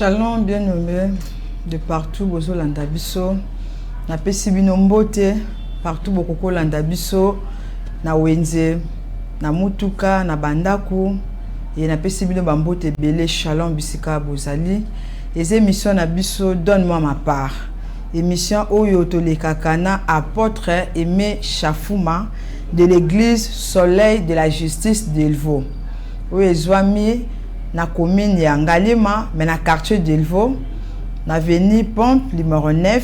Shalom bien-aimé de partout bozo landa biso na pesi bino mbote partout bokoko landa biso na wenze na mutuka na bandaku et na pesi bino bambote belé shalom bisika bozali et émission na biso donne-moi ma part émission oyo tolekakana apôtre Aimé Chafouma de l'église Soleil de la Justice d'Elvo oyo ezwami na commune ya Ngalema mais na quartier d'Elvo na avenue Pompe numéro 9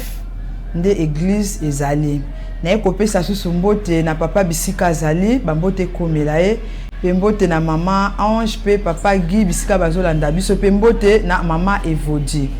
de église ezali na ekopesa susu mbote na papa bisika azali bambote komela ye pe mbote na mama Ange pe papa Guy bisika bazolanda biso pe mbote na mama Evodi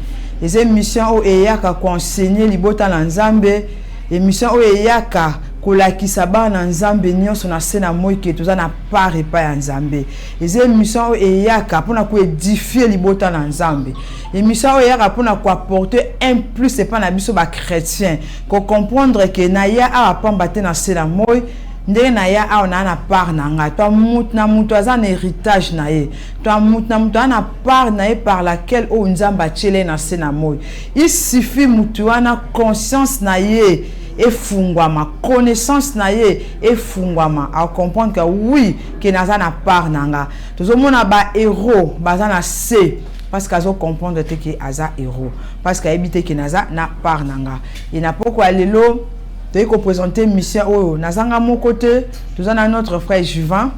les émissions o eyaka conseiller libota na Nzambe émission o eyaka kolakisa bana Nzambe nyonso na sena moike toza na part epa ya Nzambe les émissions eyaka pona ko édifier libota na Nzambe émission eyaka pona ko apporter un plus epa na biso ba chrétien ko comprendre que na ya a pamba te na sena moy ndenge na ya a ona na part na nga to na mutu aza na héritage na ye to na mutu ana part na ye par laquelle o Nzamba chele na sena moy il suffit mutu ana conscience na ye et fungwama connaissance na ye et fungwama à comprendre que oui que naza na part nanga tozomona ba héros baza na C parce qu'azo comprendre que aza héros parce que habité que naza na part nanga et na pourquoi lelo te ko présenter mission oyo nazanga mon côté tozana notre frère Juvan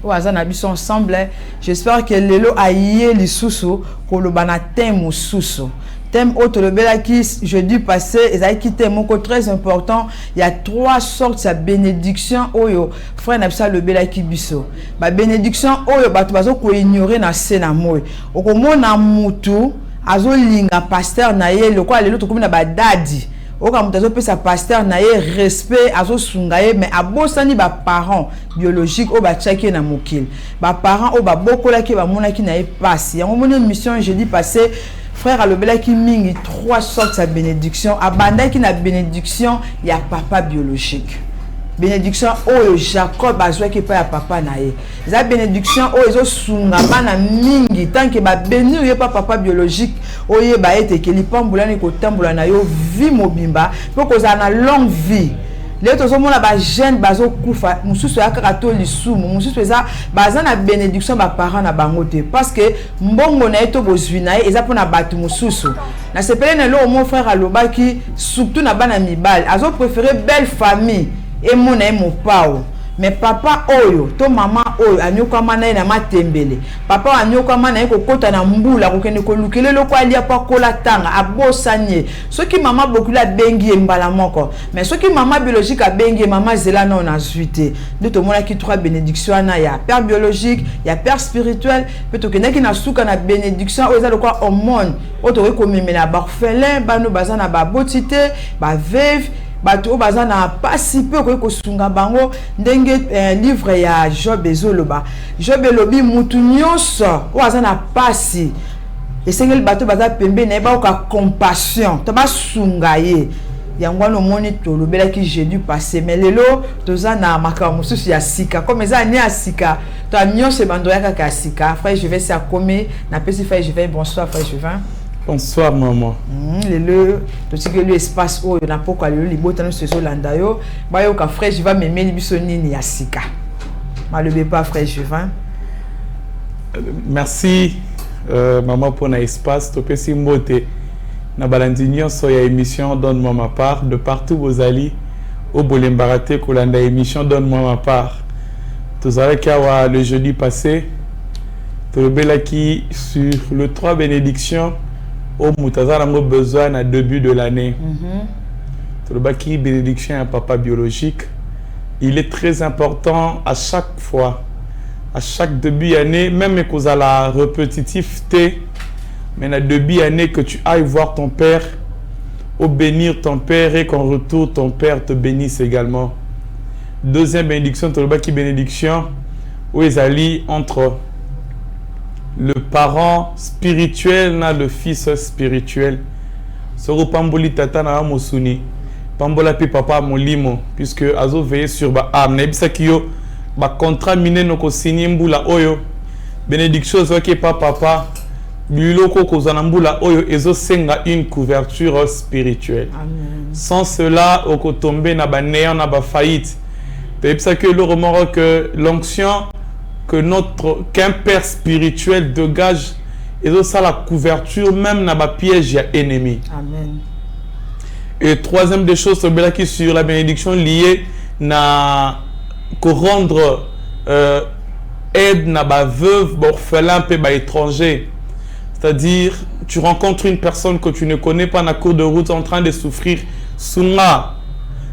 ou aza na biso ensemble j'espère que lelo aye lisusu ko lobana thème susu thème autre le belaki jeudi passé et qui thème très important il y a trois sortes de bénédiction oyo frère na le belaki biso ba bénédiction oyo bato bazo ko ignorer na sena moy okomona mutu azo linga pasteur na ye le quoi lelo to komina ba dadi oka mutazo pesa pasteur na ye respect azo sunga ye mais abosani ba parents biologiques o ba tchaki na mokil ba parents o ba bokola ki ba monaki na ye passe yango mona mission jeudi passé frère alobela ki mingi trois sortes de bénédiction abanda ki na bénédiction ya papa biologique bénédiction oyo Jacob azwa ki pa ya papa na ye za bénédiction oyo ezo sunga bana mingi tant que ba bénir ye pa papa biologique oye ba ete ke lipambula ni ko tambola na yo vie mobimba poko za na longue vie les autres mona ba jeune bazo kufa mususu ya kaka lisumu mususu eza baza na bénédiction ba parents na bango te parce que mbongo na eto bozwi na eza pona batu mususu na sepele na lo mon frère alobaki surtout na bana mibal azo préférer belle famille et mon mon pao mais papa oyo to mama oyo anyoka mana na matembele papa anyoka mana eko kota na mbula ko kende ko lukele loko alia pa kola tanga abosanye soki mama bokula bengi mbala moko mais soki mama biologique a bengi mama zela na na zuite de to mona ki trois bénédictions na ya père biologique ya père spirituel peut to kende ki na suka na bénédiction oyo za le quoi au monde oto ko memela ba orphelin bano bazana ba botité ba veuve bato baza na pasi peu ko sunga bango ndenge livre ya Job ezoloba Job elobi mutu nyonso o aza na pasi esengeli bato baza pembe na ba ka compassion to ba sunga ye yango no moni to lobela ki jeudi passé mais lelo toza na makambo mususu ya sika comme eza ni ya sika to nyonso bando ya kaka sika frère je vais ça comme na pesi frère je vais bonsoir frère Juvin. Bonsoir maman. Le to tike le espace oyo na poko le libota no seso landa yo ba yo ka frère Juvin me meli biso nini ya sika. Malebe pas frère Juvin. Merci maman pour un espace to pesi mbote na balandinyo so ya émission donne-moi ma part de partout vos alliés au bolembarate kolanda émission donne-moi ma part. Tozala kawa le jeudi passé to belaki sur le 3 bénédictions au Moutaza a besoin à début de l'année. Le baki bénédiction à papa biologique, il est très important à chaque fois, à chaque début d'année, même que à la répétitivité, mais à début d'année que tu ailles voir ton père, au bénir ton père et qu'en retour ton père te bénisse également. Deuxième bénédiction, le baki bénédiction, où ils allient entre le parent spirituel na le fils spirituel. Soro pamboli tata na mosuni. Pambola pi papa molimo puisque azo veiller sur ba âme. Na bisa kiyo ba contrat miné no ko signer mbula oyo. Bénédiction zo ke papa biloko kozanambula oyo ezosenga une couverture spirituelle. Amen. Sans cela, okotombe na ba néant na ba faillite. C'est ça que le remarque que l'onction qu'un père spirituel dégage et ça la couverture même na ba piège ennemi. Amen. Et troisième des choses qui sur la bénédiction liée na ko rendre aide na ba veuve, ba orphelin pe ba étranger. C'est-à-dire, tu rencontres une personne que tu ne connais pas en cours de route en train de souffrir. Sunga,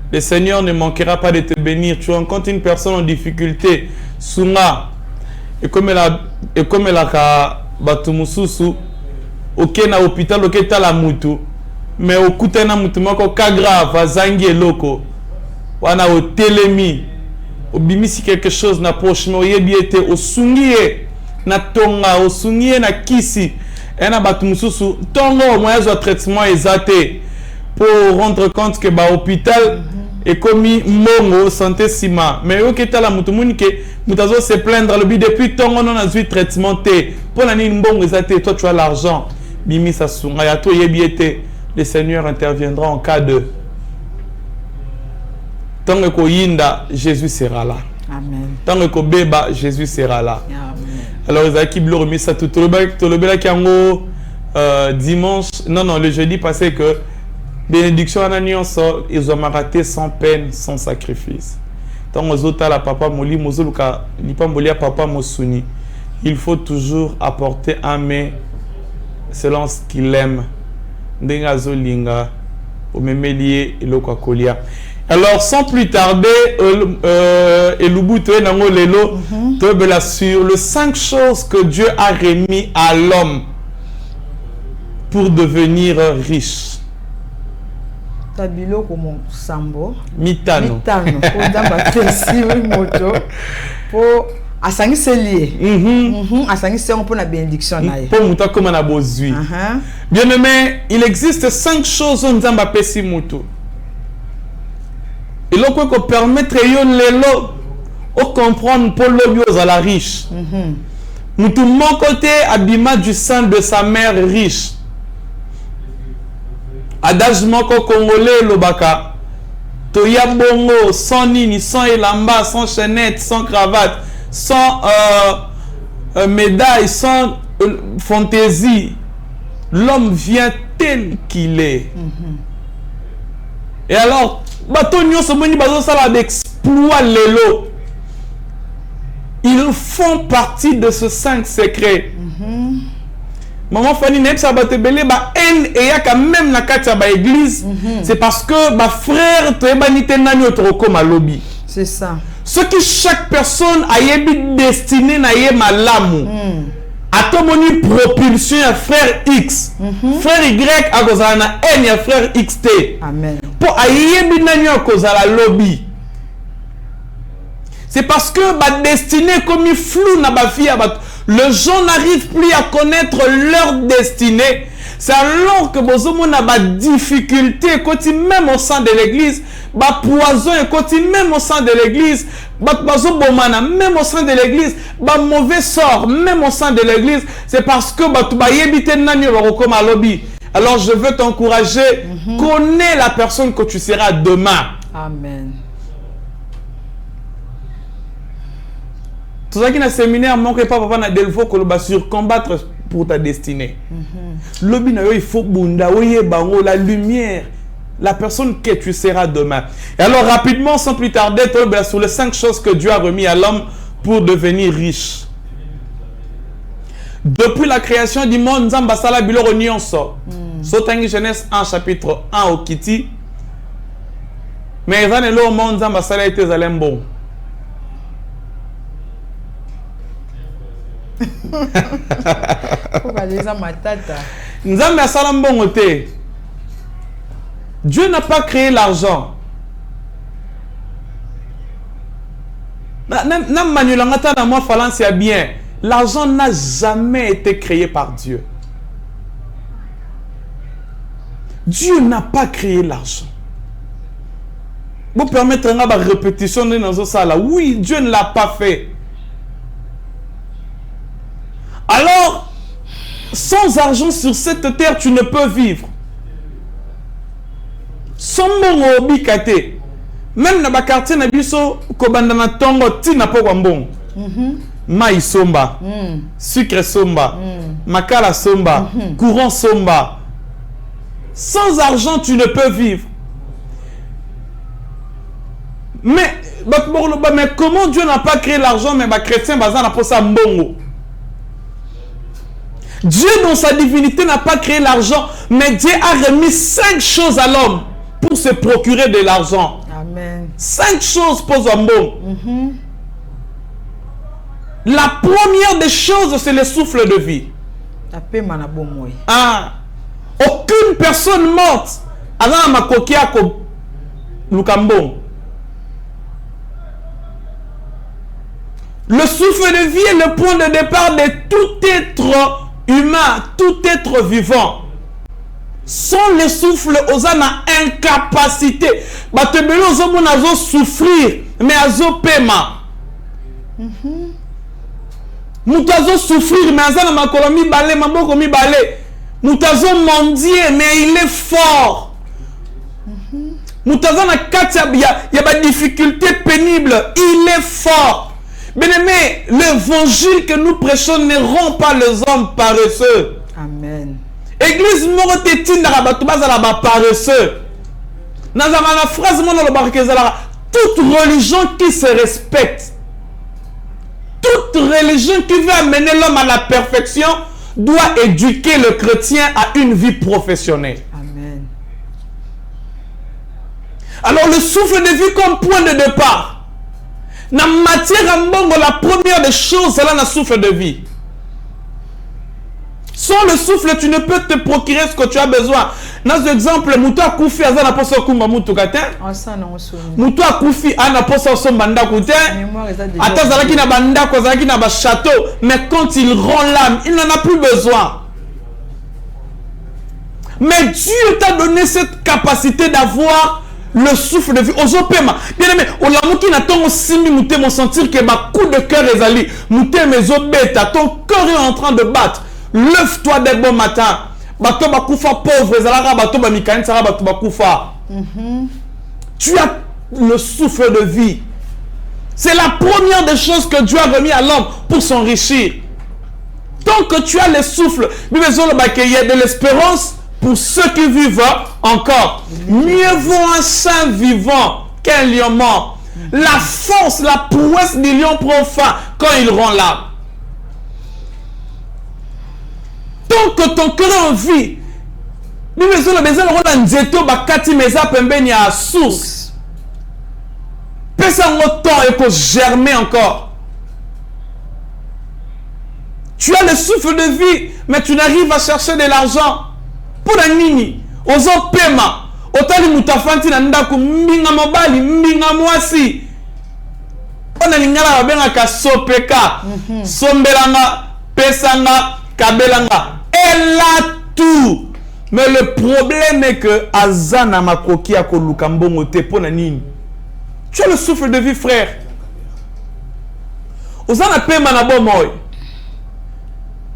le Seigneur ne manquera pas de te bénir. Tu rencontres une personne en difficulté. Sunga, et comme elle a batumususu, ok na hôpital, ok ta la mutu, mais au kute na mutu moko ka grave, azangi eloko, wana o telemi, o bimisi quelque chose na proche, mais o yebiete, o sungie na tonga, o sungie na kisi. Et na batumususu, tongo moyen de traitement exacté pour rendre compte que ba hôpital est commis mongo santé sima. Mais au que la mutumuni que mutazo se plaindre le but depuis tongo non a eu traitement té pour la ni mbongo exacté, toi tu as l'argent. Bimi sa sunga ya to yebiete, le Seigneur interviendra en cas de tongo ko yinda, Jésus sera là. Amen. Tongo ko beba, Jésus sera là. Amen. Alors, ils ont remis ça tout le dimanche, non, le jeudi passé que bénédiction en agnon, ils ont raté sans peine, sans sacrifice. Tant aux autres, la papa moli, mozoluka, lipambolia papa mosuni. Il faut toujours apporter un mais selon ce qu'il aime. Ndenga zolinga, au même lié et l'okakolia. Alors, sans plus tarder, sur les 5 choses que Dieu a remis à l'homme pour devenir riche. Tabilo comme sambo. Mitano. Mitano. Pour d'abord précis moto. Pour asangi se lié. Asangi se on pour la bénédiction naïe. Pour muta comme on a besoin. Bien aimé, il existe 5 choses on d'amba pesi moto. Et l'on peut permettre de comprendre pour l'obio à la riche. Nous tout mon côté abima du sein de sa mère riche. Adage moko congolais lobaka. Toya bongo sans nini, sans elamba, sans chaînette, sans cravate, sans médaille, sans fantaisie. L'homme vient tel qu'il est. Et alors ils font partie de ce 5 secrets. Maman Fanny n'est pas batebele ba en et ya quand même na katia ba église, c'est parce que ba frère to ebanité nani otroko malobi. C'est ça. Ce que chaque personne a yebi destiné na ye malamu. Atomoni propulsion à frère X. Frère Y a kozala na N ya frère XT. Amen. Pour ayebi nani a kozala lobby. C'est parce que ma destinée comme il flou na ba fille les gens n'arrivent plus à connaître leur destinée. C'est alors que bozomo na ba difficulté côté même au sein de l'église, ba poison et côté même au sein de l'église, ba bazo bomana même au sein de l'église, ba mauvais sort même au sein de l'église, c'est parce que ba tu ba yebite nani ba comme lobby. Alors je veux t'encourager, connais la personne que tu seras demain. Amen. Tout ça qui n'a séminaire manque pas papa na delfo que le sur combattre pour ta destinée. Lobby na yo il faut bunda oye bango la lumière, la personne que tu seras demain. Et alors rapidement sans plus tarder sur les 5 choses que Dieu a remis à l'homme pour devenir riche. Depuis la création du monde, Nzamba sala biloko nyonso. Sotangi Genèse 1 chapitre 1 au Kiti. Mais ezane lo monde Nzamba sala été zalembo. Dieu n'a pas créé l'argent. L'argent n'a jamais été créé par Dieu. Dieu n'a pas créé l'argent. Vous permettre une répétition dans ça là. Oui, Dieu ne l'a pas fait. Alors, sans argent sur cette terre, tu ne peux vivre. Sans mbongo bikate. Même dans le quartier, na biso kobanda na tongo tina po kwa mbongo. Maï somba, sucre somba, makala somba, courant somba. Sans argent, tu ne peux vivre. Mais comment Dieu n'a pas créé l'argent, mais les chrétiens n'a pas ça mbongo. Dieu, dans sa divinité, n'a pas créé l'argent, mais Dieu a remis 5 choses à l'homme pour se procurer de l'argent. Amen. 5 choses pour mbongo. La première des choses, c'est le souffle de vie. Ah, aucune personne morte a ma coquille Lukambon. Le souffle de vie est le point de départ de tout être humain, tout être vivant. Sans le souffle, on a incapacité. On a souffrir, mais on paiement. Moutazo souffrir, mais on a makolomi balé, maboko mi balé. Moutazo mendier, mais il est fort. Moutazo na katia, il y a des difficultés pénibles, il est fort. Bien-aimé, l'évangile que nous prêchons ne rend pas les hommes paresseux. Amen. Église morotetine na paresseux. Dans la phrase toute religion qui se respecte, toute religion qui veut amener l'homme à la perfection doit éduquer le chrétien à une vie professionnelle. Amen. Alors le souffle de vie comme point de départ. Dans matière en bongo, la première des choses, c'est là le souffle de vie. Sans le souffle, tu ne peux te procurer ce que tu as besoin. Dans l'exemple, Moutoua Koufi, Azana Poso Kumba Moutoukaten. Moutoua Koufi, Ana Poso Sombanda Kouten. Attends, Zalaki na Banda, Zalaki na Château. Mais quand il rend l'âme, il n'en a plus besoin. Mais Dieu t'a donné cette capacité d'avoir le souffle de vie. Ozopema. Bien aimé, Olamuki n'attend aussi Mouté mon sentir que ma coup de cœur est allé. Mouté mes obètes, ton cœur est en train de battre. Lève-toi dès bon matin. Bato bakoufa pauvre, ezalaka bato ba mikani sara bato bakoufa. Tu as le souffle de vie. C'est la première des choses que Dieu a remis à l'homme pour s'enrichir. Tant que tu as le souffle, il y a de l'espérance pour ceux qui vivent encore. Mieux vaut un saint vivant qu'un lion mort. La force, la prouesse du lion prend fin quand il rend l'âme. Tant que ton cœur est en vie, nous avons besoin de nzeto bakati meza pembeni à source. Pesa temps et que germer encore. Tu as le souffle de vie, mais tu n'arrives à chercher de l'argent. Pour la nini, ozo pema, otali mutafanti na ndaku mbinga mobali, mbinga mwasi. On a lingala wabenga ka sopeka, sombelanga, pesanga, kabelanga. Elle a tout. Mais le problème est que Azana makoki a kolukambongo te pona nini. Tu as le souffle de vie, frère. Ozana pema na bomoy.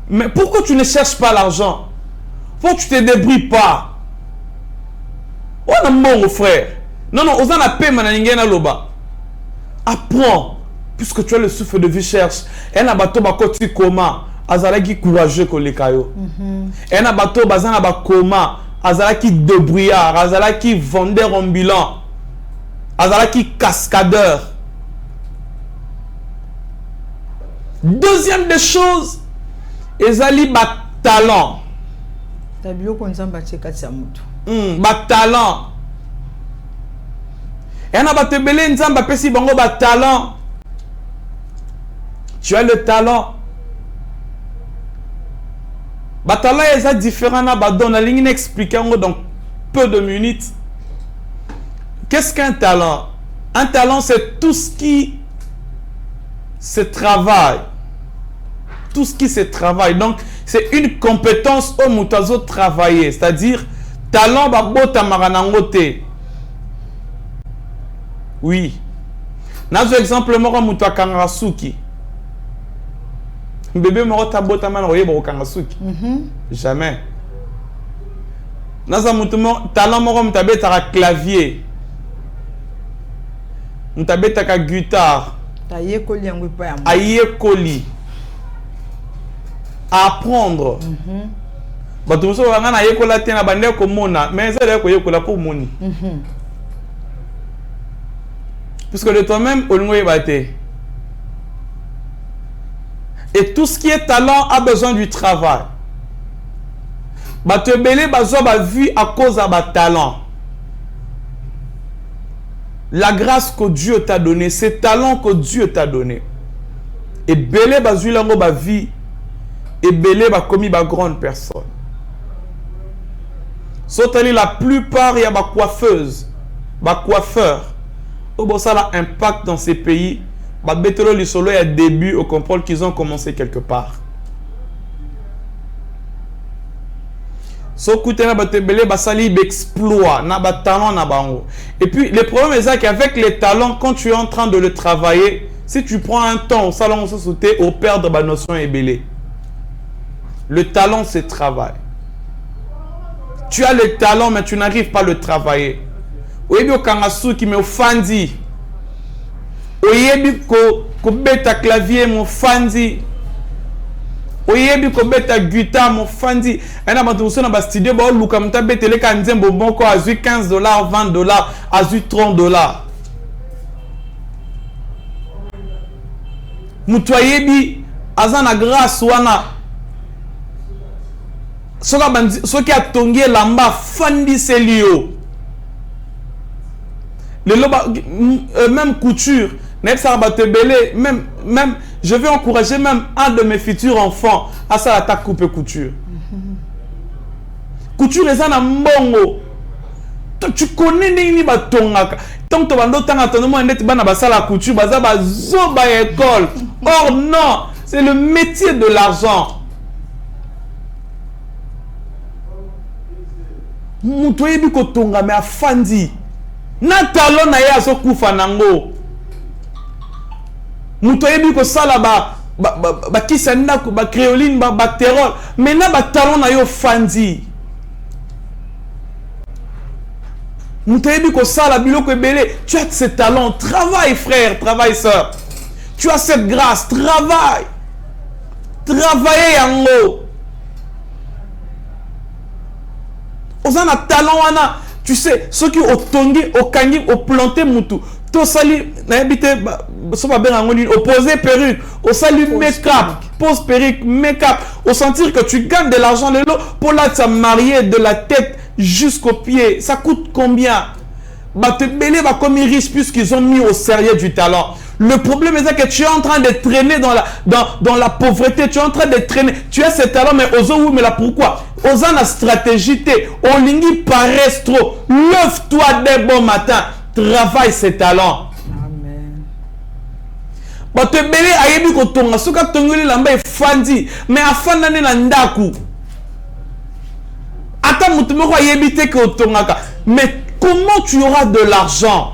Mais pourquoi tu ne cherches pas l'argent? Pourquoi tu ne te débrouilles pas? On a mon frère. Non, non, Ozana pema na ningena loba. Apprends. Puisque tu as le souffle de vie, cherche. Et na bato bakoti koma. Azalaki courageux ko lekayo. Et na bato bazana ba koma. Azalaki débrouillard. Azalaki vendeur ambulant. Azalaki cascadeur. Deuxième des choses, ezali ba talent. Ba talent. Et na bato belé nzamba pesi bango ba talent. Tu as le talent. Batala est différent na badon na ligne expliquer dans peu de minutes. Qu'est-ce qu'un talent? Un talent, c'est tout ce qui se travaille. Tout ce qui se travaille. Donc, c'est une compétence au moutazo travailler. C'est-à-dire, talent babota maranangote. Oui. Nazo exemple moko muta kangarasuki. Bébé moro tabota man roye bo kangasuki. Jamais. Naza mutumo talent moro mtabeta ka clavier. Mtabeta ka guitare. Taye koli yango pa ya. Aye koli. Apprendre. Bato so nga na yekola tena bande ko mona, mais ça d'ailleurs ko yekola pour moni. Puisque de toi-même olingo yebate. Et tout ce qui est talent a besoin du travail. Bato belé bazo ba vie à cause de ba talent. La grâce que Dieu t'a donné, ces talents que Dieu t'a donné. Et belé bazo lango ba vie et belé ba commis ba grande personne. Sautali la plupart il y a ba coiffeuse, ba coiffeur. Au bon ça a impact dans ces pays. Ba betelo li solo ya début au comprendre qu'ils ont commencé quelque part. So kutena ba tebele ba sali d'exploit na ba talent na bango. Et puis le problème est ça qu'avec les talents quand tu es en train de le travailler, si tu prends un temps au salon on se sauter au perdre ba notion ebele. Le talent c'est travail. Tu as le talent mais tu n'arrives pas à le travailler. Oyebi okangasu qui me ofandi. Oyebi ko beta clavier mon fandi. Oyebi ko beta guitare mon fandi. Ena batuso na ba studio ba luka mta betele ka nzembo bonko azu $15, $20, azu $30. Mutu oyebi azana grâce wana. Soki atongi lamba fandi selio. Même couture, même je vais encourager même un de mes futurs enfants à ça la coupe couture. Couture les en mbongo. Tu connais ni batongaka. Tant que tu vas dans ton moment net bana basala couture baza bazo ba école. Or non, c'est le métier de l'argent. Mutoye bi ko tonga me afandi. Na talon na ya so kufa nango. Muto yebi ko sala ba kisanda ko ba créoline ba terol. Mais na ba talon na yo fandi. Muto yebi ko sala biloko ebele. Tu as ce talent, travaille frère, travaille sœur. Tu as cette grâce, travaille. Travaillez yango. Ozana talent wana. Tu sais, ceux qui ont tongi, au kangi, au planté moutou, tout sali, n'habité, ça va bien en ligne, opposé perruque, au sali make-up, pose perruque, make-up, au sentir que tu gagnes de l'argent de l'eau pour là te marier de la tête jusqu'aux pieds. Ça coûte combien? Bah te belé va comme ils riches puisqu'ils ont mis au sérieux du talent. Le problème est que tu es en train de traîner dans la pauvreté, tu es en train de traîner. Tu as ce talent, mais ozo, mais là pourquoi? Osa la stratégie, on lingi paresse trop. Lève-toi dès bon matin, travaille ces talents. Amen. Bah te belé ayebi ko tonga, soka tongoli lamba e fandi, mais afanda ne nandaku. Ata mutumo ko ayebi te ko tongaka. Mais comment tu auras de l'argent?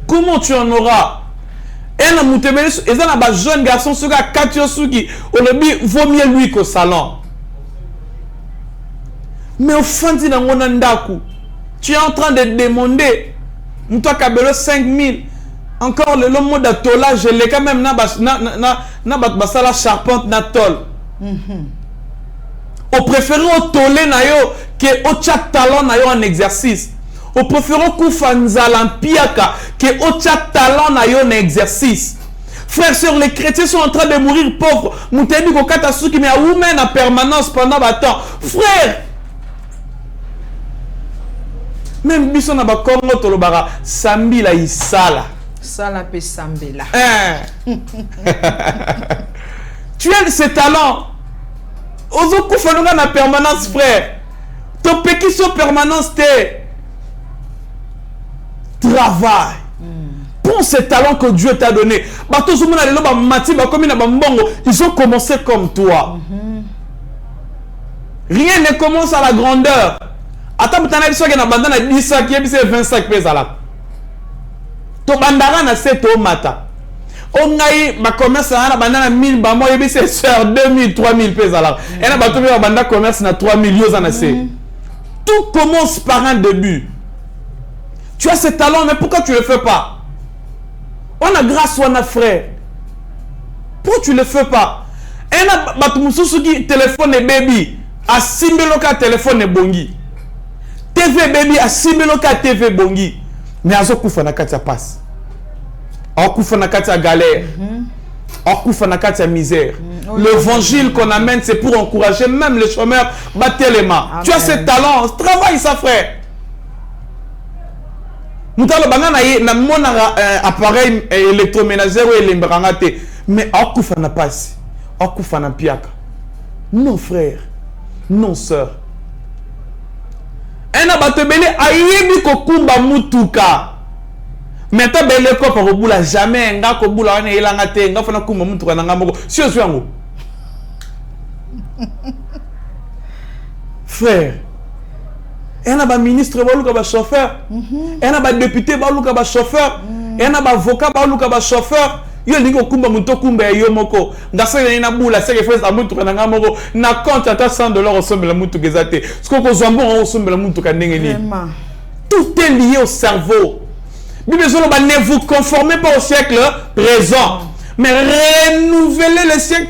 Comment tu en auras? Et na mutebele eza na ba jeune garçon soka katio suki, on le dit vaut mieux lui qu'au salon. Mais au fond de nandaku, tu es en train de demander Moutoua Kabelo 5000. Encore le mot d'atola, je l'ai quand même na basala charpente na tol. Au préféré au tolé na yo que au chat talent na yo en exercice. Au préféré au koufanzala piaka que au chat talent na yo en exercice. Frères, sœurs, les chrétiens sont en train de mourir pauvres. Moutébi ko kata suki mais a women en permanence pendant battant. Frère, même biso na ba Congo tolobara sambi la isala. Sala pe sambela. Tu as ce talent. Ozo koufanunga na permanence frère. Ton péki sur permanence te. Travail. Pour ce talent que Dieu t'a donné. Bato zumuna lelo ba mati ba komi na ba mbongo, ils ont commencé comme toi. Rien ne commence à la grandeur. Attends, tu as dit que tu as 10 sacs, tu as 20 sacs. Tu bandara na 7 au matin. On a commerce à la 1000 bah moi c'est sur 2000 3000 pesos alors et na bato ba banda commerce na 3000 yo za na c'est tout commence par un début. Tu as ce talent mais pourquoi tu le fais pas? On a grâce on a frère. Pourquoi tu le fais pas? Et na bato mususu qui téléphone et baby a 6000 ka téléphone et bongi. TV baby a 6000 ka TV bongi. Mais azo kufa na kati ya passe. Akufa na kati ya galère. Akufa na kati ya misère. L'évangile qu'on amène, c'est pour encourager même les chômeurs. Battez les mains. Amen. Tu as ce talent. Travaille ça, frère. Nous avons mon appareil électroménager ou électroménager. Mais akufa na passe. Akufa na piaka. Non, frère. Non, sœur. Un abatebele ayebi kokumba mutuka. Mais tu belle quoi par boula jamais nga ko boula wana elanga te nga fana kuma mutuka na ngamoko si ozo yango. Frère. Et na ba ministre ba luka ba chauffeur. Et na ba député ba luka ba chauffeur. Et na ba avocat ba luka ba chauffeur. Yo lingo kumba muto kumba yo moko ngasa na bula seke fes amutuka na ngamoko na compte ata $100 osombela mutuka ezate siko ko zombo osombela mutuka ndenge ni tout est lié au cerveau. Bible ne vous conformez pas au siècle présent mais renouveler le siècle,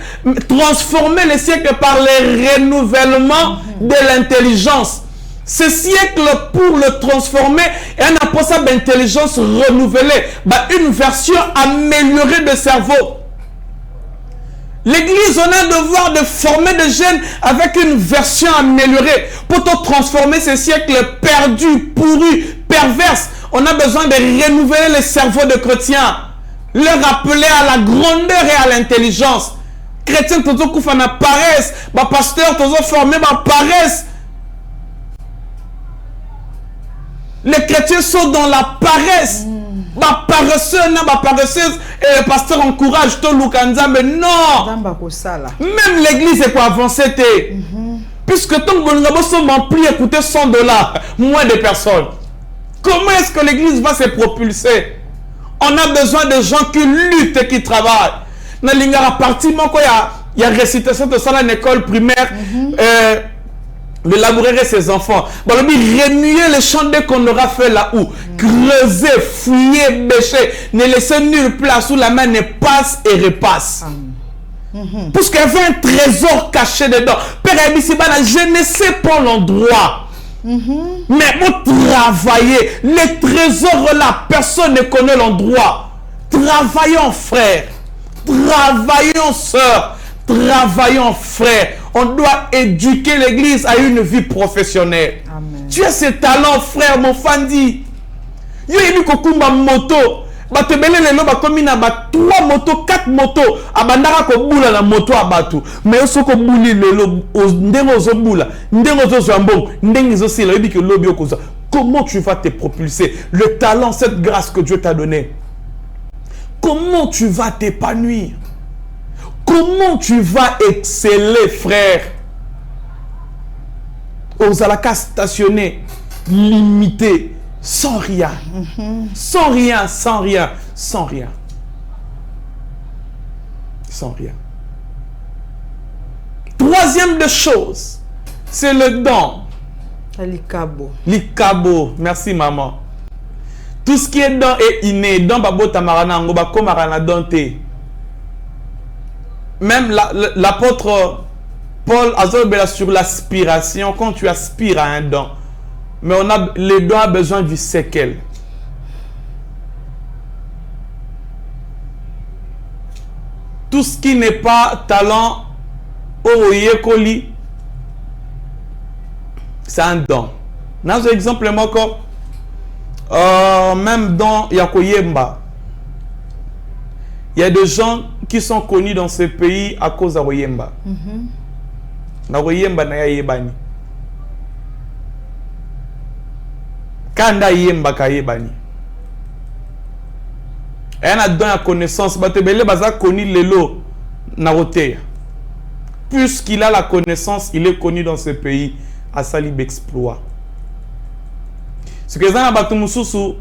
transformer le siècle par le renouvellement de l'intelligence. Ce siècle, pour le transformer, est un apostole d'intelligence renouvelée, une version améliorée de cerveau. L'église, on a le devoir de former des jeunes avec une version améliorée pour transformer ce siècle perdu, pourri, perverse. On a besoin de renouveler le cerveau de chrétiens, leur rappeler à la grandeur et à l'intelligence. Chrétiens, tous les gens paresse, pasteur, tous les formés paresse. Les chrétiens sont dans la paresse. Paresseuse, et le pasteur encourage tout le mais non. Même l'église est pour avancer. Puisque tout le monde sont remplis, écoutez $100, moins de personnes. Comment est-ce que l'église va se propulser? On a besoin de gens qui luttent et qui travaillent. Dans l'ingara parti, il y a récitation de ça dans l'école primaire. De labourer ses enfants. Bon, remuer les champs dès qu'on aura fait là-haut. Creuser, fouiller, bêcher. Ne laisser nulle place où la main ne passe et repasse. Parce qu'il y avait un trésor caché dedans. Père Abissibana, je ne sais pas l'endroit. Mais vous travaillez. Les trésors là, personne ne connaît l'endroit. Travaillons, frère. Travaillons, sœur. Travaillons, frère. On doit éduquer l'église à une vie professionnelle. Amen. Tu as ce talent, frère, mon fandi. Yo yebi kokumba moto. Batebele lelo ba komi na ba 3 motos, 4 motos. Abandaka ko bula na moto abatu. Mais yo soko buli lelo ndengo zo bula, ndengo zo zwambong, ndengo zo sila yebi ke lobi okoza. Comment tu vas te propulser? Le talent, cette grâce que Dieu t'a donnée. Comment tu vas t'épanouir? Comment tu vas exceller, frère? Aux alaka stationné, limité, sans rien. Sans rien, sans rien, sans rien. Sans rien. Troisième des choses, c'est le don. L'ikabo. L'ikabo. Merci, maman. Tout ce qui est don est inné. Don babo tamarana ngoba komarana donte. Même l'apôtre Paul a sur l'aspiration, quand tu aspires à un don. Mais les dons ont besoin du séquel. Tout ce qui n'est pas talent, c'est un don. Dans un exemple, même dans Yakoyemba, il y a des gens qui sont connus dans ce pays à cause de Royemba. Na Royemba na yebani. Kanda yemba ka yebani. Et on a donné la connaissance. Batebele baza connu lelo na roteya. Puisqu'il a la connaissance, il est connu dans ce pays à Salib exploit. Ce que ça na batumususu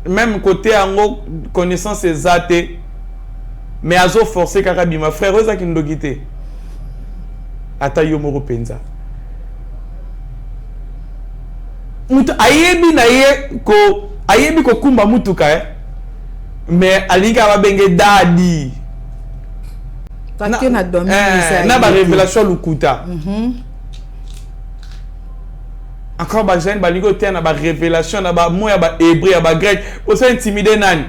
même côté ango connaissance exacte. mais azo forcé kaka bima frère oza ki ndokité ata yo moko penza mutu ayebi na ye ko ayebi ko kumba mutuka mais alinga ba benge dadi na ba révélation lukuta encore ba jeune ba ligo te na ba révélation na ba moya ba hébreu ya ba grec o ça intimider nani.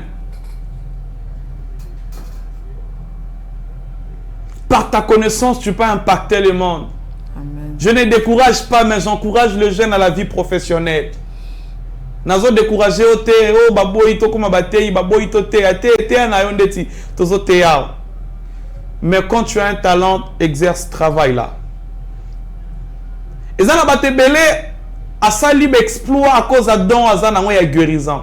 Par ta connaissance, tu peux impacter le monde. Amen. Je ne décourage pas, mais j'encourage le jeune à la vie professionnelle. Nazo décourager au te, oh baboy to kuma batei, baboy to te, te na yondeti, tozo te yao. Mais quand tu as un talent, exerce travail là. Et ça n'a pas été belé à sa libre exploit à cause de don à ça n'a pas guérison.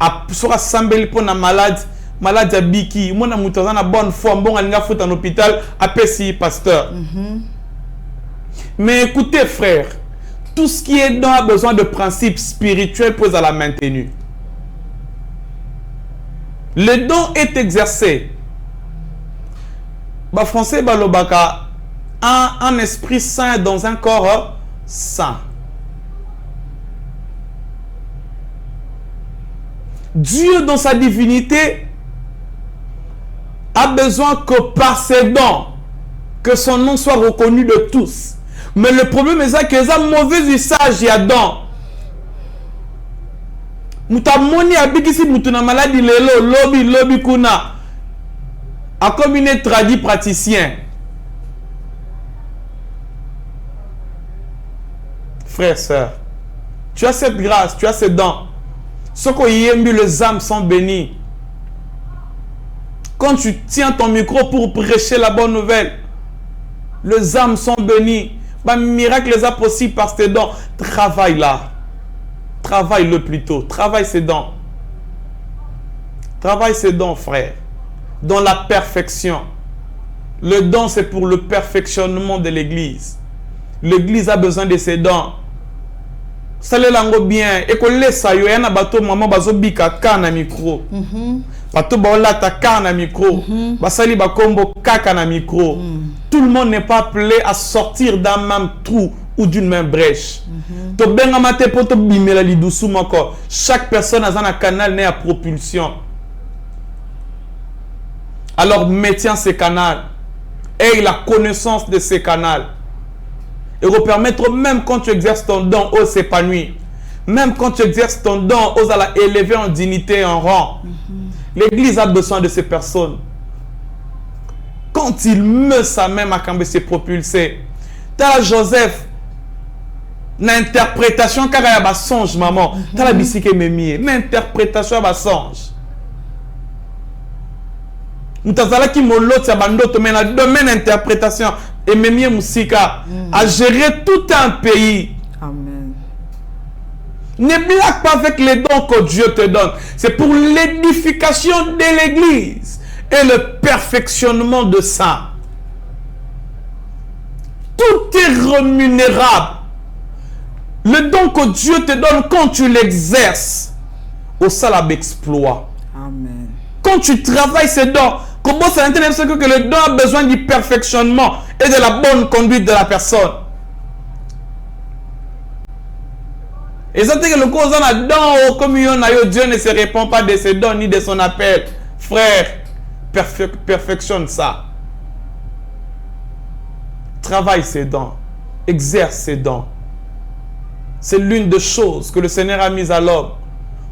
À sera sambeli pour na malade. Malade à biki, mon amour dans une bonne forme, bon, on a fait en hôpital, appelle pasteur. Mais écoutez, frère, tout ce qui est don a besoin de principes spirituels pour la maintenir. Le don est exercé. Bah, français, bah, le baka, un esprit saint dans un corps saint. Dieu, dans sa divinité, a besoin que par ses dons, que son nom soit reconnu de tous. Mais le problème est que ça mauvais usage y a don. Moutamoni abikisi mutuna maladie lelo lobby kuna. A comme une tradit praticien. Frère, sœur, tu as cette grâce, tu as ces dons. Ce qu'on y aime, les âmes sont bénies. Quand tu tiens ton micro pour prêcher la bonne nouvelle, les âmes sont bénies. Bah, miracle les a possible par tes dons. Travaille là. Travaille-le plutôt. Travaille ses dons. Travaille ses dons, frère. Dans la perfection. Le don, c'est pour le perfectionnement de l'église. L'église a besoin de ses dons. Salé lango bien. Et que laisse ça, yo yana bato maman bazo bika kana micro. Bato baola ta kana micro. Basali bakombo kaka na micro. Tout le monde n'est pas appelé à sortir d'un même trou ou d'une même brèche. To benga mate poto bimela li doucou moko. Chaque personne a un canal né à propulsion. Alors maintiens ces canaux. Aie la connaissance de ces canaux. Et vous permettre, même quand tu exerces ton don, ose s'épanouir. Même quand tu exerces ton don, ose à la élever en dignité et en rang. L'église a besoin de ces personnes. Quand il meurt, sa même à camber se propulser. T'as Joseph, l'interprétation, car il y a un songe, maman. T'as la bicycle mémie. L'interprétation, il y a un songe. Nous avons qui molo tia bando to mena domaine interprétation et mémie musika à gérer tout un pays. Amen. Ne blague pas avec les dons que Dieu te donne. C'est pour l'édification de l'église et le perfectionnement de ça. Tout est rémunérable. Le don que Dieu te donne quand tu l'exerces au salab exploit. Amen. Quand tu travailles ces dons, comment ça intéresse que le don a besoin du perfectionnement et de la bonne conduite de la personne. Et ça, c'est que le cause on a don, comme Dieu ne se répond pas de ses dons ni de son appel. Frère, perfectionne ça. Travaille ses dons. Exerce ses dons. C'est l'une des choses que le Seigneur a mises à l'homme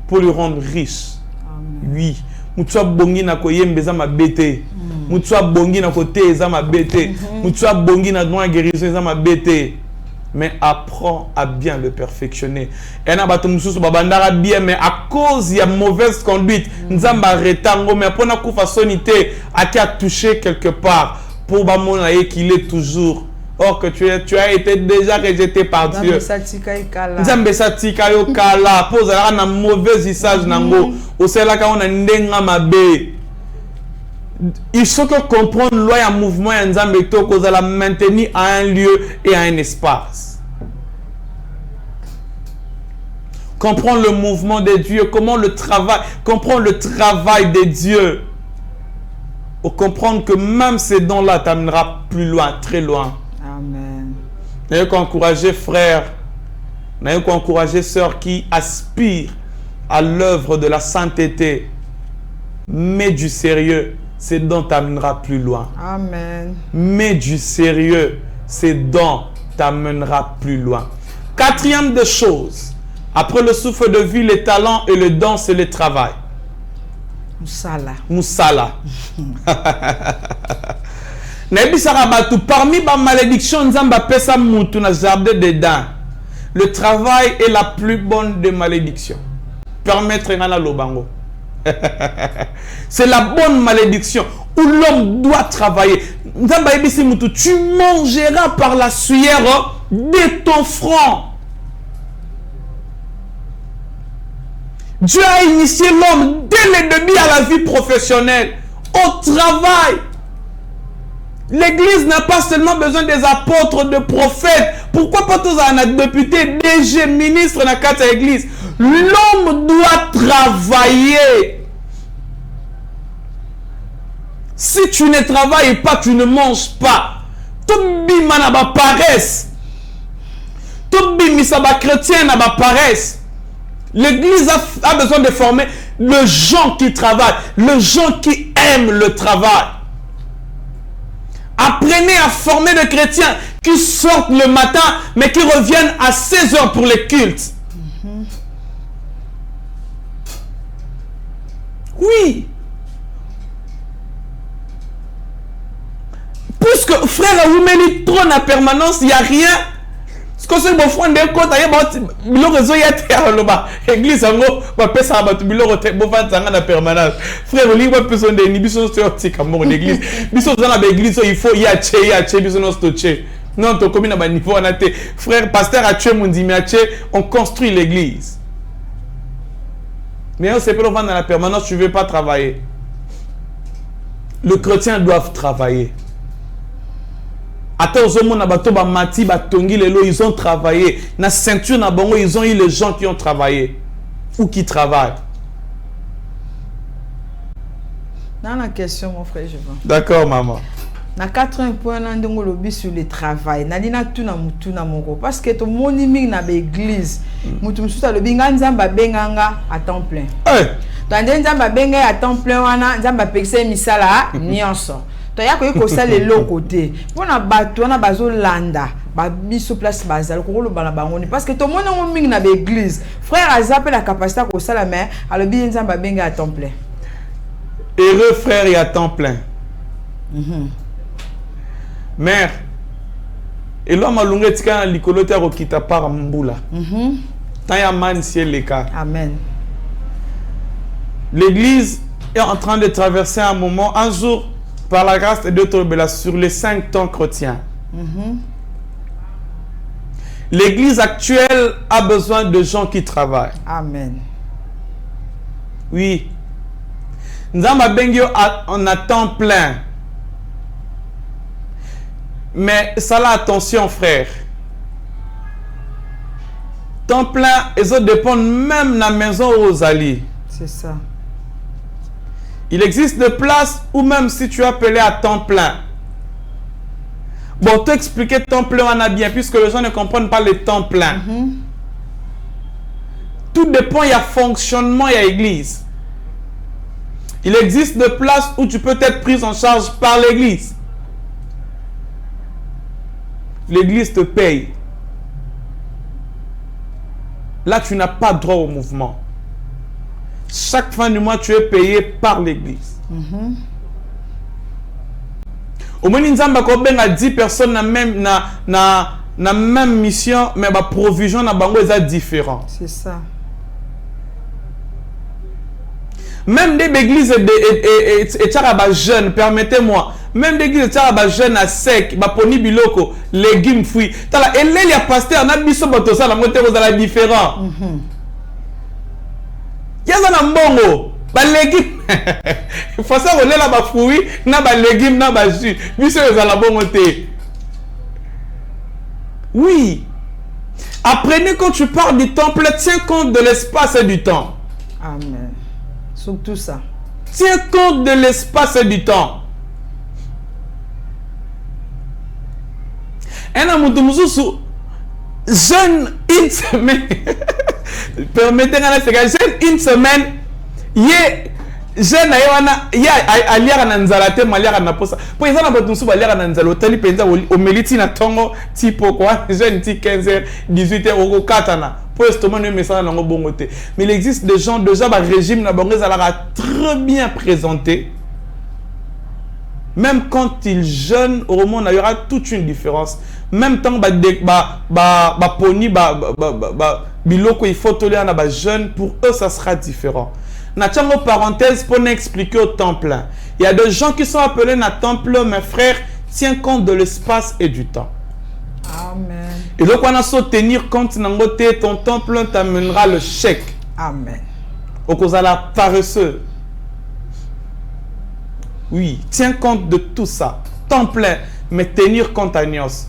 pour lui rendre riche. Amen. Oui. Mutua bongi na koyembeza mabete. Mutua bongi na kote eza mabete. Mutua bongi na droit guérison eza mabete. Mais apprends à bien le perfectionner. Et na bato mususu babandara bien mais à cause il y a mauvaise conduite, nzamba retango mais pour na kufa sonité a qui a touché quelque part pour bamona qu'il est toujours. Or que tu as été déjà rejeté par Dieu. Nzambe satika yo kala pose la na mauvais usage nango o sela ka ona ndenga mabe. Il faut que comprendre loi et mouvement et nzambe to cause la maintenir à un lieu et à un espace. Comprendre le mouvement de Dieu, comment le travail, comprendre le travail de Dieu. pour comprendre que même ces dons-là t'amènera plus loin, très loin. Amen. N'ayez qu'encourager frères, n'ayez qu'encourager sœurs qui aspirent à l'œuvre de la sainteté. Mets du sérieux, ces dons t'amènera plus loin. Amen. Mets du sérieux, ces dons t'amènera plus loin. Quatrième des choses, après le souffle de vie, les talents et le don, c'est le travail. Moussala. Moussala. Parmi les malédictions, le travail est la plus bonne des malédictions. Permettre à l'obango. C'est la bonne malédiction où l'homme doit travailler. Tu mangeras par la sueur de ton front. Dieu a initié l'homme dès le début à la vie professionnelle, au travail. L'église n'a pas seulement besoin des apôtres, de prophètes. Pourquoi pas tous un député, DG, ministre dans la église? L'homme doit travailler. Si tu ne travailles pas, tu ne manges pas. Tout bima n'a pas paresse. Tout bima n'a chrétien n'a pas paresse. L'église a besoin de former les gens qui travaillent, les gens qui aiment le travail. Apprenez à former des chrétiens qui sortent le matin, mais qui reviennent à 16 h pour les cultes. Oui. Puisque frère, vous mettez trop en permanence, il n'y a rien. Ce que c'est mon frère d'un côté, il y a réseau, il y a l'église, il y a personne en permanence. Frère, il y a personne de l'église, il faut y aller, non, tu commune à niveau frère, pasteur a tué mon dimiaché, on construit l'église. Mais on sait pas dans la permanence, tu ne veux pas travailler. Les chrétiens doivent travailler. Ils ont travaillé. Na ceinture na bango, ils ont eu les gens qui ont travaillé ou qui travaillent. Dans la question, mon frère, je vois. D'accord, maman. Na 80 points dans le sur le travail. Na dina tout na mutu na moko parce que to moniming na l'église. Mutu musuta le binga nzamba benganga à temps plein. Tandis nzamba benga à temps plein wana nzamba pekse misala nyonso. Tu as que ça les l'autre côté. Pour na bateau na bazo landa, ba biso place bazal ko lo bana bangoni parce que tout le monde on ming na l'église. Frère Azap la capacité ko ça la main, alors bien nzamba benga à temps plein. Heureux frère et à temps plein. Mère, et l'homme a longué tika likolote ko kita par mbula. Tant ya man ciel les cas. Amen. L'église est en train de traverser un moment, un jour, par la grâce de Dieu sur les 5 temps chrétiens. L'église actuelle a besoin de gens qui travaillent. Amen. Oui. Nous avons un temps plein. Mais ça là, attention frère. Temps plein, et ça dépend même de la maison aux alliés. C'est ça. Il existe des places où même si tu es appelé à temps plein. Bon, t'expliquer temps plein, on a bien, puisque les gens ne comprennent pas le temps plein. Tout dépend, il y a fonctionnement, il y a église. Il existe des places où tu peux être pris en charge par l'église. L'église te paye. Là, tu n'as pas droit au mouvement. Chaque fin du mois, tu es payé par l'église. Au moins, nous avons 10 personnes na même mission, mais la provision na bango est différente. C'est ça. Même des églises et jeunes, permettez-moi, même des églises et jeunes à sec, poni biloko, légumes fruits. Et là, il y a pasteur, na biso bato ça la montée aux la différent. Yaza na mbongo, ba légumes. Il faut ça rouler là ba fruits, na ba légumes, na ba jus. Biso za la bongo té. Oui. Apprenez quand tu parles du temple, tiens compte de l'espace et du temps. Amen. Surtout ça. Tiens compte de l'espace et du temps. Un amour jeune une semaine. Permettez-moi de jeune une semaine. Jeune ayana aliara na nzala te maliara na posa po ezana bato nsuba aliara na nzala otali penza o meliti na tongo tipo quoi jeune ti 15h 18h au katana po estomac ne message na bongo te. Mais il existe des gens déjà ba régime na bango ezala très bien présenté. Même quand ils jeûnent au moment il y aura toute une différence. Même temps poni biloko il faut tolérer na ba jeune, pour eux ça sera différent. Natchango parenthèse pour n'expliquer au temps plein. Il y a des gens qui sont appelés na temple, mes frères, tiens compte de l'espace et du temps. Amen. Et donc on a so tenir compte nangote ton temple t'amènera le chèque. Amen. Au cause à la paresseux. Oui, tiens compte de tout ça. Temps plein, mais tenir compte à Nios.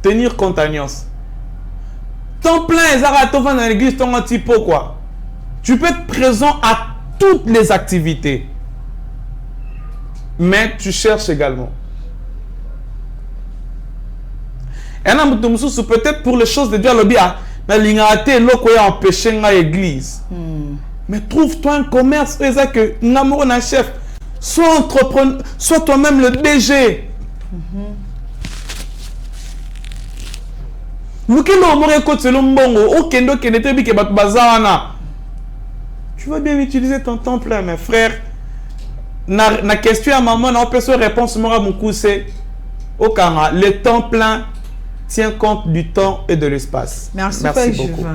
Tenir compte à Nios. Temps plein, dans l'église, ton antipo quoi. Tu peux être présent à toutes les activités. Mais tu cherches également. Et peut-être pour les choses de Dieu, mais l'ingérité, l'eau a empêché l'église. Mais trouve-toi un commerce, que n'amour un chef. Sois entrepreneur, sois toi-même le DG. Tu vas bien utiliser ton temps plein, mes frères. Na question à maman, on peut se répondre à mon coup, c'est au Kara, le temps plein tient compte du temps et de l'espace. Merci beaucoup.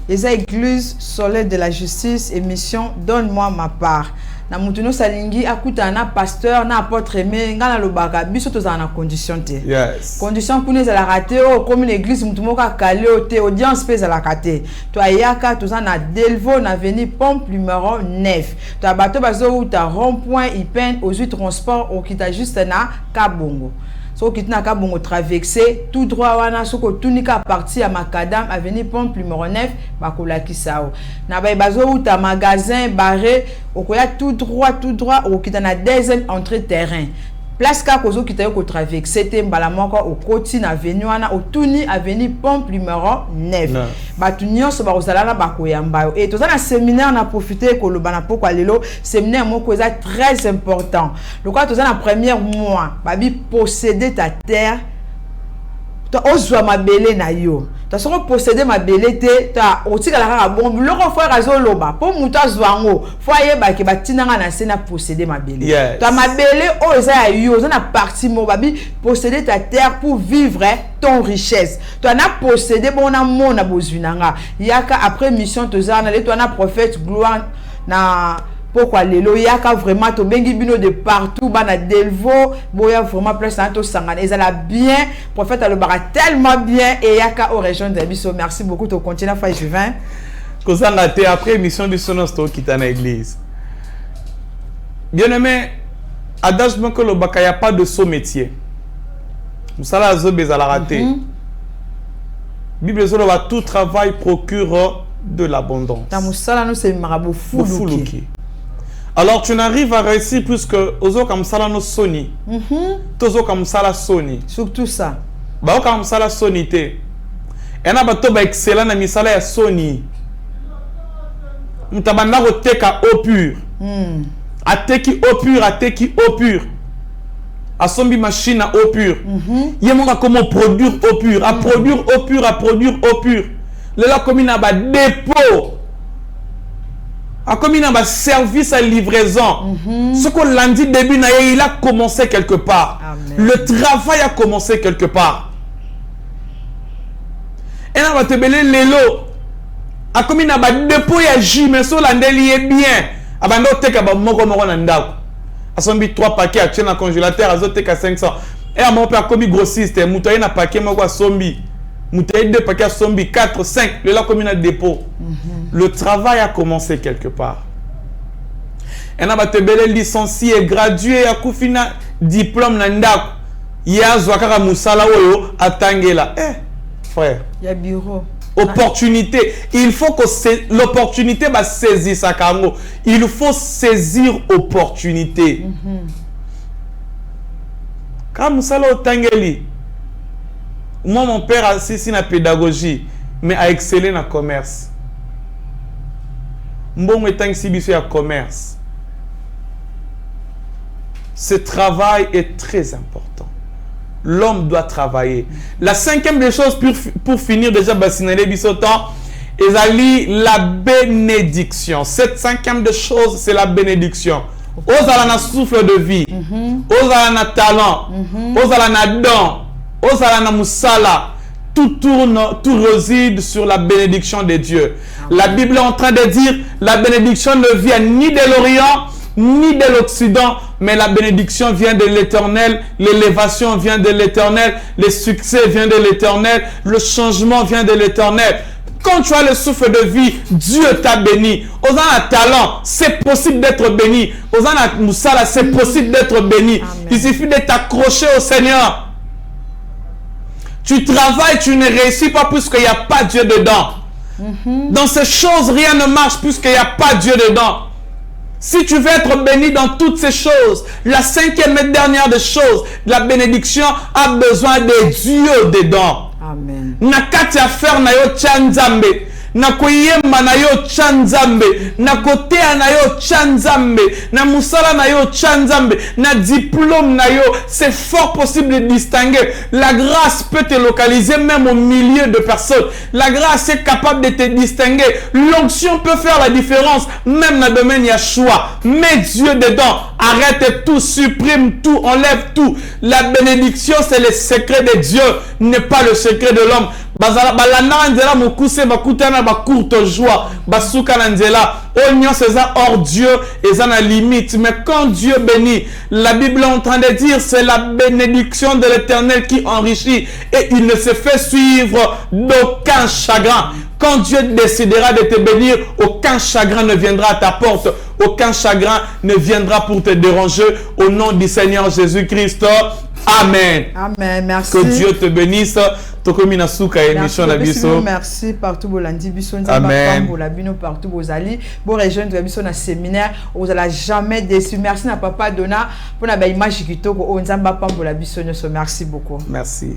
Les églises solaires de la justice, émission Donne-moi ma part. Na mutuno salingi akuta na pasteur na apôtre aimé ngana lobaka biso to za na condition te. Yes. Condition pour les raté comme une église mutumo ka calé te audience pèse à la raté. To ayaka to za na Delvaux na avenue Pompe numéro 9. To abato bazo ou ta rond-point Ipen aux 8 transport au kita juste na Kabongo. So kitna Kabongo traversé tout droit wana soko tunika partie à Macadam avenue Pompe numéro 9 bakola kisao. Na ba bazo ou ta magasin barré okoya tout droit au kitana deuxième entrée terrain. Place ka kozo kitayo ko traverser te mbala moko au Kotine avenue wana au Tuni avenue Pompe numéro 9. Batu nyonso ba kozala na bakoyamba yo. Et toza na séminaire na profiter ko lobana poko lelo séminaire moko eza très important. Le quoi toza na premier mois babi posséder ta terre. Ta ozwa mabele na yo. Ta soko posséder mabele te ta otika la kaka bon biloko frère azoloba po mutu azwango fo ayeba ke batinanga na sena posséder mabele. Yes. Ta mabele o eza ya yo eza na partie mo babi posséder ta terre pour vivre ton richesse. Tu na posséder bon na mona bozwinanga yaka après mission toza na le to na prophète gloire na pourquoi lelo yaka vraiment to bengi bino de partout bana Delvaux boya vraiment place na to sangana ezala bien prophète alobara tellement bien et yaka au région de biso. Merci beaucoup to continuer frère Juvin kozanga te après émission du sonos to kitana église. Bien aimé adage que le baka y a pas de saut métier. Musala zo bezala raté. Bible zo va tout travail procure de l'abondance. Ta musala no c'est marabout fuluki. Alors tu n'arrives à réussir plus que ozo comme ça no Sony. Tozo comme ça la Sony. Surtout ça. Ba comme ça la Sony te. Et na bato ba excellent na misala ya Sony. Mutabanda ko teka au pur. Ateki au pur, ateki au pur. Asombi machine à eau pure. Yemonga comment produire eau pure, à produire eau pure, à produire eau pure. Là comme il a ba dépôt. A comme il a un service à livraison. Ce qu'on l'a dit début, il a commencé quelque part. Amen. Le travail a commencé quelque part. Et là, on va te belé l'élo. A comme il a un dépôt, il y a J, mais sur l'andeli est bien. A bando te ka ba moko moko nandako. A son bi 3 paquets à tirer dans le congélateur, a zote ka 500. Et à mon père comme grossiste, moutoye na paquet moko a sombi. Moutoye 2 paquets à sombi, 4, 5. Le là comme il a dépôt. Le travail a commencé quelque part. Et on a te belé licencié, gradué, à Koufina, diplôme nandako. Ya zwakara musala oyo atangela. Frère. Il y a bureau. Opportunité. Il faut que l'opportunité va saisir sa cargo. Il faut saisir opportunité. Quand Moussala Otangeli, moi mon père a assisté la pédagogie, mais a excellé dans le commerce. Mbongo etangisi biso ya commerce. Ce travail est très important. L'homme doit travailler. La cinquième des choses pour finir déjà basinale bisotan, ezali la bénédiction. Cette cinquième des choses, c'est la bénédiction. Ozala na souffle de vie, ozala na talent, ozala na don, ozala na musala. Tout tourne, tout réside sur la bénédiction de Dieu. La Bible est en train de dire, la bénédiction ne vient ni de l'Orient, ni de l'Occident, mais la bénédiction vient de l'Éternel, l'élévation vient de l'Éternel, le succès vient de l'Éternel, le changement vient de l'Éternel. Quand tu as le souffle de vie, Dieu t'a béni. Osana un talent, c'est possible d'être béni. Osana Moussala, c'est possible d'être béni. Amen. Il suffit de t'accrocher au Seigneur. Tu travailles, tu ne réussis pas puisqu'il n'y a pas Dieu dedans. Dans ces choses, rien ne marche puisqu'il n'y a pas Dieu dedans. Si tu veux être béni dans toutes ces choses, la cinquième et dernière des choses, la bénédiction a besoin de Dieu dedans. Amen. Nakati affaire na yo chanzambe. Na koyemba na yo chanzambe, na kotea na yo chanzambe, na musala na yo chanzambe, na diplôme na yo, c'est fort possible de distinguer. La grâce peut te localiser même au milieu de personnes. La grâce est capable de te distinguer. L'onction peut faire la différence, même dans le domaine Yahshua. Mets Dieu dedans, arrête tout, supprime tout, enlève tout. La bénédiction, c'est le secret de Dieu, n'est pas le secret de l'homme. Balana nzela mokuse bakutana ba courte joie basuka na nzela onyo c'est hors Dieu et ça na limite. Mais quand Dieu bénit, la Bible est en train de dire c'est la bénédiction de l'Éternel qui enrichit et il ne se fait suivre d'aucun chagrin. Quand Dieu décidera de te bénir, aucun chagrin ne viendra à ta porte, aucun chagrin ne viendra pour te déranger au nom du Seigneur Jésus-Christ. Amen. Amen. Merci. Que Dieu te bénisse. Tokomina souka émission la biso. Merci partout bolandi biso. Amen. Partout bozali. Bon rejoindre biso na séminaire. Vous allez jamais déçu. Merci na papa Dona pour la image kitoko. Onzamba pambola biso. Merci beaucoup. Merci.